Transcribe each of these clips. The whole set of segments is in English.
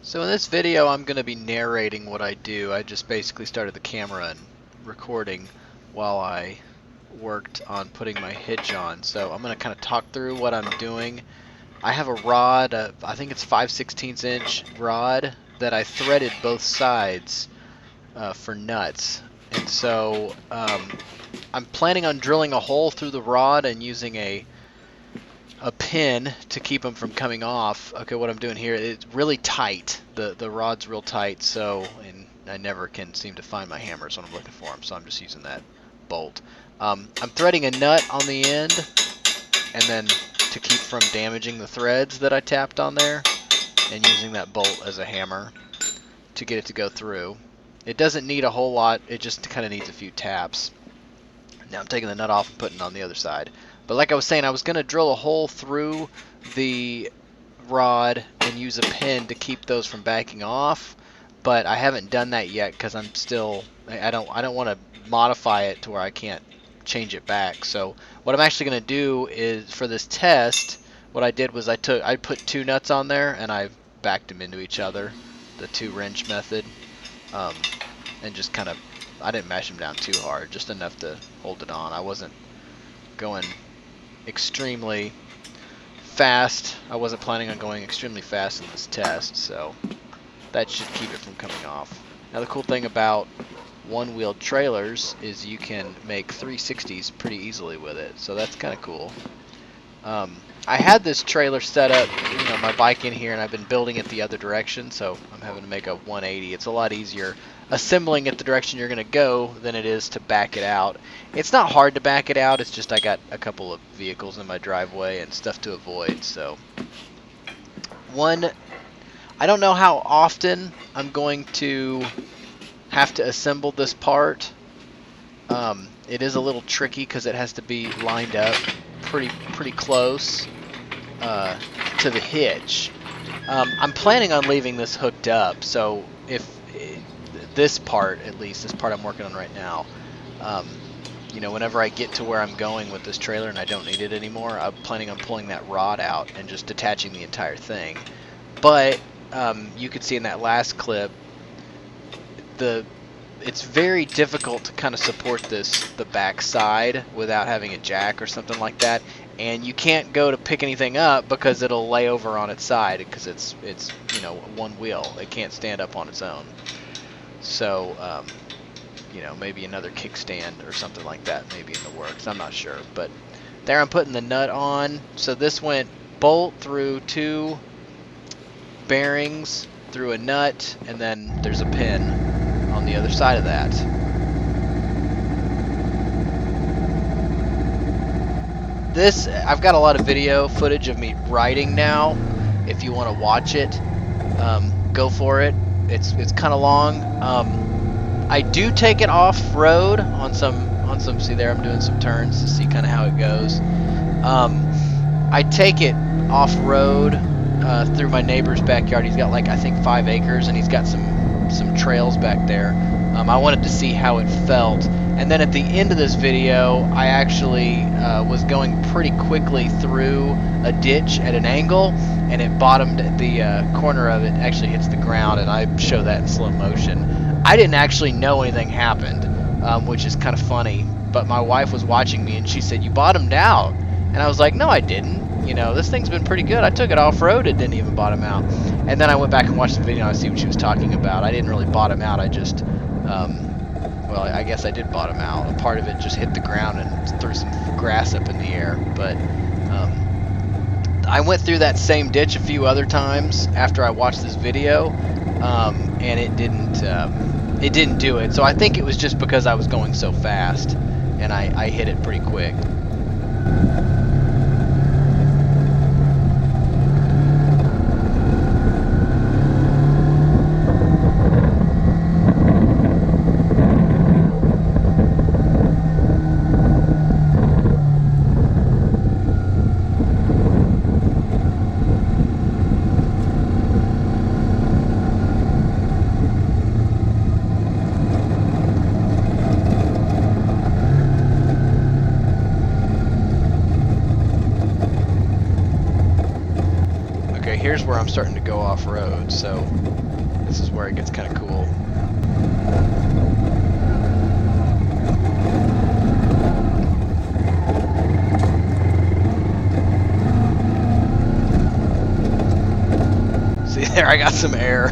So in this video I'm going to be narrating what I do. I just basically started the camera and recording while I worked on putting my hitch on. So I'm going to kind of talk through what I'm doing. I have a rod, I think it's 5/16 inch rod that I threaded both sides for nuts. And so I'm planning on drilling a hole through the rod and using a pin to keep them from coming off. Okay, what I'm doing here, it's really tight. The rod's real tight, so, and I never can seem to find my hammers when I'm looking for them, so I'm just using that bolt. I'm threading a nut on the end, and then to keep from damaging the threads that I tapped on there, and using that bolt as a hammer to get it to go through. It doesn't need a whole lot, it just kind of needs a few taps. Now I'm taking the nut off and putting it on the other side. But like I was saying, I was going to drill a hole through the rod and use a pin to keep those from backing off, but I haven't done that yet because I'm still, I don't want to modify it to where I can't change it back. So what I'm actually going to do is, for this test, what I did was I put two nuts on there and I backed them into each other, the two wrench method, and just kind of, I didn't mash them down too hard, just enough to hold it on. I wasn't going extremely fast. I wasn't planning on going extremely fast in this test, so that should keep it from coming off. Now the cool thing about one-wheeled trailers is you can make 360s pretty easily with it, so that's kind of cool. I had this trailer set up, my bike in here, and I've been building it the other direction, so I'm having to make a 180. It's a lot easier assembling it the direction you're going to go than it is to back it out. It's not hard to back it out, it's just I got a couple of vehicles in my driveway and stuff to avoid. So I don't know how often I'm going to have to assemble this part. It is a little tricky because it has to be lined up pretty close to the hitch. I'm planning on leaving this hooked up, so if this part, at least this part I'm working on right now, whenever I get to where I'm going with this trailer and I don't need it anymore, I'm planning on pulling that rod out and just detaching the entire thing. But you could see in that last clip, it's very difficult to kind of support the back side without having a jack or something like that, and you can't go to pick anything up because it'll lay over on its side because it's one wheel. It can't stand up on its own. So maybe another kickstand or something like that maybe in the works. I'm not sure, but there I'm putting the nut on. So this went bolt through two bearings through a nut, and then there's a pin on the other side of that. I've got a lot of video footage of me riding now. If you want to watch it, go for it. It's kind of long. I do take it off road on some. See there, I'm doing some turns to see kind of how it goes. I take it off road through my neighbor's backyard. He's got I think 5 acres, and he's got some trails back there. I wanted to see how it felt, and then at the end of this video I actually was going pretty quickly through a ditch at an angle, and it bottomed at the corner of it, actually hits the ground, and I show that in slow motion. I didn't actually know anything happened, which is kind of funny, but my wife was watching me and she said, "You bottomed out," and I was like, "No, I didn't. This thing's been pretty good. I took it off-road, it didn't even bottom out." And then I went back and watched the video and I see what she was talking about. I didn't really bottom out, I just, well, I guess I did bottom out. A part of it just hit the ground and threw some grass up in the air. But I went through that same ditch a few other times after I watched this video, and it didn't do it. So I think it was just because I was going so fast, and I hit it pretty quick. here's where I'm starting to go off-road, so this is where it gets kind of cool. See there, I got some air.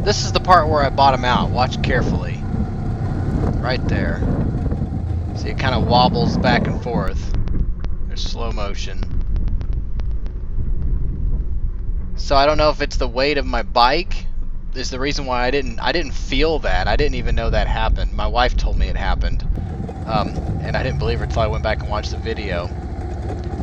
This is the part where I bottom out. Watch carefully. Right there. See, it kind of wobbles back and forth. There's slow motion. So I don't know if it's the weight of my bike is the reason why I didn't feel that. I didn't even know that happened. My wife told me it happened. And I didn't believe her until I went back and watched the video.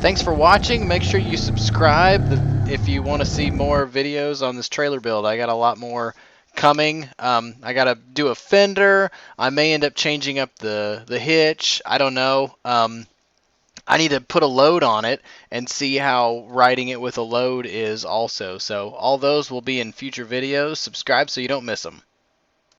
Thanks for watching. Make sure you subscribe if you want to see more videos on this trailer build. I got a lot more coming. I got to do a fender. I may end up changing up the hitch. I don't know. I need to put a load on it and see how riding it with a load is also. So all those will be in future videos. Subscribe so you don't miss them.